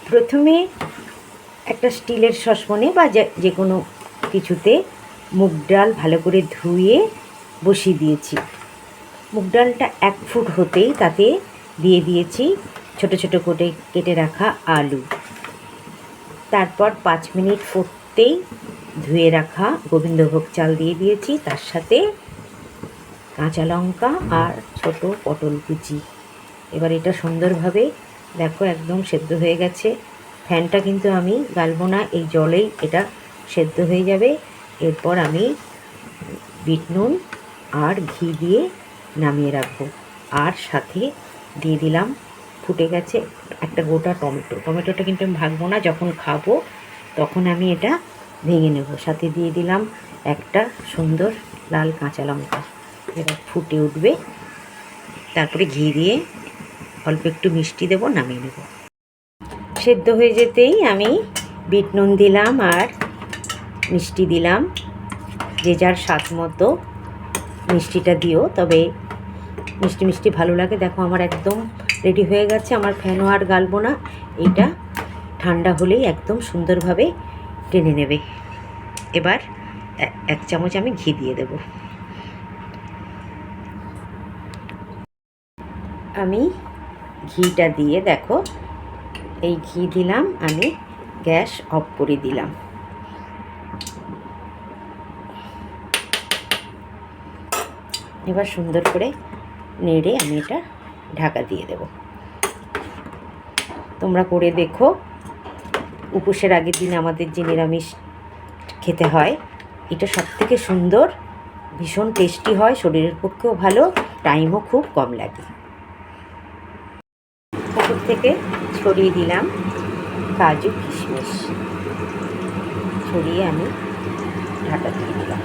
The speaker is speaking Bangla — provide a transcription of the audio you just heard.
প্রথমে একটা স্টিলের সসপ্যানে বা যে কোনো কিছুতে মুগ ডাল ভালো করে ধুয়ে বসিয়ে দিয়েছি। মুগ ডালটা 1 ফুট হতেই তাতে দিয়ে দিয়েছি ছোট ছোট করে কেটে রাখা আলু। তারপর 5 মিনিট ফুটতেই ধুয়ে রাখা গোবিন্দভোগ চাল দিয়ে দিয়েছি, তার সাথে কাঁচা লঙ্কা আর ছোট পটল কুচি। এবার এটা সুন্দরভাবে দেখো একদম সেদ্ধ হয়ে গেছে। ফ্যানটা কিন্তু আমি গালবো না, এই জলেই এটা সেদ্ধ হয়ে যাবে। এরপর আমি বিট নুন আর ঘি দিয়ে নামিয়ে রাখবো। আর সাথে দিয়ে দিলাম, ফুটে গেছে, একটা গোটা টমেটো। টমেটোটা কিন্তু আমি ভাঙবো না, যখন খাবো তখন আমি এটা ভেঙে নেব। সাথে দিয়ে দিলাম একটা সুন্দর লাল কাঁচা লঙ্কা। এবার ফুটে উঠবে, তারপরে ঘি দিয়ে অল্প একটু মিষ্টি দেবো, নামিয়ে নেব। সেদ্ধ হয়ে যেতেই আমি বিট নুন দিলাম আর মিষ্টি দিলাম। যে যার স্বাদ মতো মিষ্টিটা দিও, তবে মিষ্টি মিষ্টি ভালো লাগে। দেখো আমার একদম রেডি হয়ে গেছে, আমার ফ্যানও আর গালবো না। এটা ঠান্ডা হলেই একদম সুন্দরভাবে টেনে নেবে। এবার 1 চামচ আমি ঘি দিয়ে দেব। আমি ঘিটা দিয়ে দেখো, এই ঘি দিলাম, আমি গ্যাস অফ করে দিলাম। এবার সুন্দর করে নেড়ে আমি এটা ঢাকা দিয়ে দেব। তোমরা করে দেখো। উপোসের আগের দিন আমাদের যে নিরামিষ খেতে হয়, এটা সবথেকে সুন্দর, ভীষণ টেস্টি হয়, শরীরের পক্ষেও ভালো, টাইমও খুব কম লাগে। উপর থেকে ছড়িয়ে দিলাম কাজু কিশমিশ, ছড়িয়ে আমি ঢাকা দিয়ে দিলাম।